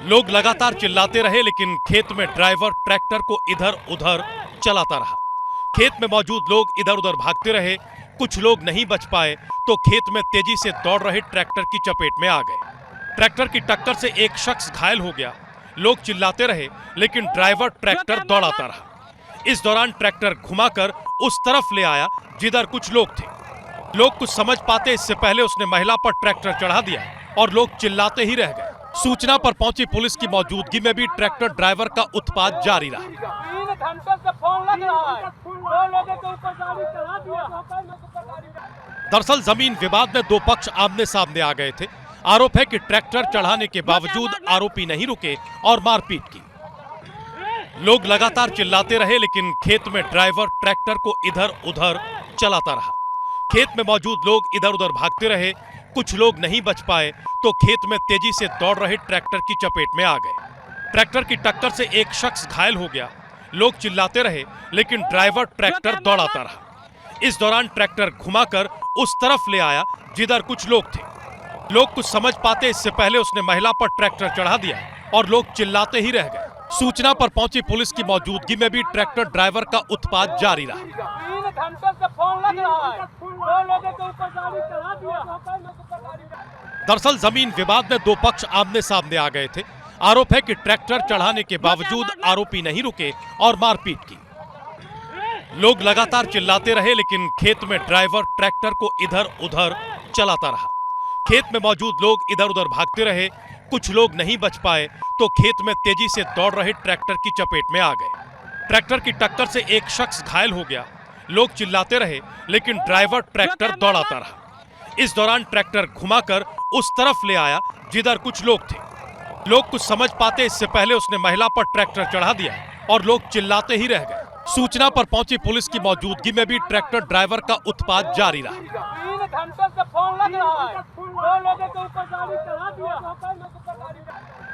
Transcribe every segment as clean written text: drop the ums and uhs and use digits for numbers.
लोग लगातार चिल्लाते रहे, लेकिन खेत में ड्राइवर ट्रैक्टर को इधर उधर चलाता रहा। खेत में मौजूद लोग इधर उधर भागते रहे। कुछ लोग नहीं बच पाए तो खेत में तेजी से दौड़ रहे ट्रैक्टर की चपेट में आ गए। ट्रैक्टर की टक्कर से एक शख्स घायल हो गया। लोग चिल्लाते रहे, लेकिन ड्राइवर ट्रैक्टर दौड़ाता रहा। इस दौरान ट्रैक्टर घुमाकर उस तरफ ले आया जिधर कुछ लोग थे। लोग कुछ समझ पाते इससे पहले उसने महिला पर ट्रैक्टर चढ़ा दिया और लोग चिल्लाते ही रह गए। सूचना पर पहुंची पुलिस की मौजूदगी में भी ट्रैक्टर ड्राइवर का उत्पात जारी रहा। 3 घंटे से फोन लग रहा है, 2 लोगों के ऊपर गाड़ी चढ़ा दिया। दरअसल जमीन विवाद में दो पक्ष आमने सामने आ गए थे। आरोप है कि ट्रैक्टर चढ़ाने के बावजूद आरोपी नहीं रुके और मारपीट की। लोग लगातार चिल्लाते रहे, लेकिन खेत में ड्राइवर ट्रैक्टर को इधर उधर चलाता रहा। खेत में मौजूद लोग इधर उधर भागते रहे। कुछ लोग नहीं बच पाए तो खेत में तेजी से दौड़ रहे ट्रैक्टर की चपेट में आ गए। ट्रैक्टर की टक्कर से एक शख्स घायल हो गया। लोग चिल्लाते रहे, लेकिन ड्राइवर ट्रैक्टर दौड़ाता रहा। इस दौरान ट्रैक्टर घुमाकर उस तरफ ले आया जिधर कुछ लोग थे। लोग कुछ समझ पाते इससे पहले उसने महिला पर ट्रैक्टर चढ़ा दिया और लोग चिल्लाते ही रह गए। सूचना पर पहुंची पुलिस की मौजूदगी में भी ट्रैक्टर ड्राइवर का उत्पात जारी रहा। 3 घंटे से फोन लग रहा है, 2 लोगों के ऊपर गाड़ी चढ़ा दिया। दरअसल जमीन विवाद में दो पक्ष आमने सामने आ गए थे। आरोप है कि ट्रैक्टर चढ़ाने के बावजूद आरोपी नहीं रुके और मारपीट की। लोग लगातार चिल्लाते रहे, लेकिन खेत में ड्राइवर ट्रैक्टर को इधर उधर चलाता रहा। खेत में मौजूद लोग इधर उधर भागते रहे। कुछ लोग नहीं बच पाए तो खेत में तेजी से दौड़ रहे ट्रैक्टर की चपेट में आ गए। ट्रैक्टर की टक्कर से एक शख्स घायल हो गया। लोग चिल्लाते रहे, लेकिन ड्राइवर ट्रैक्टर दौड़ाता रहा। इस दौरान ट्रैक्टर घुमाकर उस तरफ ले आया जिधर कुछ लोग थे। लोग कुछ समझ पाते इससे पहले उसने महिला पर ट्रैक्टर चढ़ा दिया और लोग चिल्लाते ही रह गए। सूचना पर पहुंची पुलिस की मौजूदगी में भी ट्रैक्टर ड्राइवर का उत्पात जारी रहा। 3 घंटे से फोन लग रहा है, 2 लोगों के ऊपर गाड़ी चढ़ा दिया।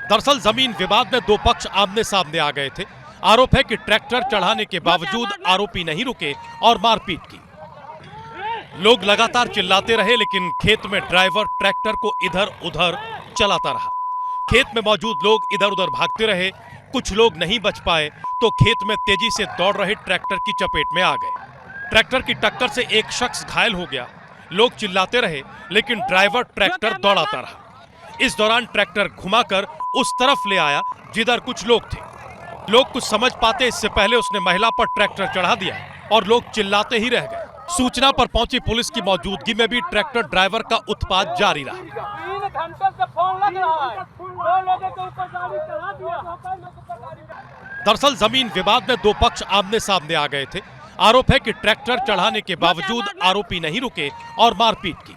दरअसल जमीन विवाद में दो पक्ष आमने सामने आ गए थे। आरोप है कि ट्रैक्टर चढ़ाने के बावजूद आरोपी नहीं रुके और मारपीट की। लोग लगातार चिल्लाते रहे, लेकिन खेत में ड्राइवर ट्रैक्टर को इधर उधर चलाता रहा। खेत में मौजूद लोग इधर उधर भागते रहे। कुछ लोग नहीं बच पाए तो खेत में तेजी से दौड़ रहे ट्रैक्टर की चपेट में आ गए। ट्रैक्टर की टक्कर से एक शख्स घायल हो गया। लोग चिल्लाते रहे, लेकिन ड्राइवर ट्रैक्टर दौड़ाता रहा। इस दौरान ट्रैक्टर घुमाकर उस तरफ ले आया जिधर कुछ लोग थे। लोग कुछ समझ पाते इससे पहले उसने महिला पर ट्रैक्टर चढ़ा दिया और लोग चिल्लाते ही रह गए। सूचना पर पहुंची पुलिस की मौजूदगी में भी ट्रैक्टर ड्राइवर का उत्पात जारी रहा। 3 घंटे से फोन लग रहा है, 2 लोगों के ऊपर गाड़ी चढ़ा दिया। दरअसल जमीन विवाद में दो पक्ष आमने सामने आ गए थे। आरोप है कि ट्रैक्टर चढ़ाने के बावजूद आरोपी नहीं रुके और मारपीट की।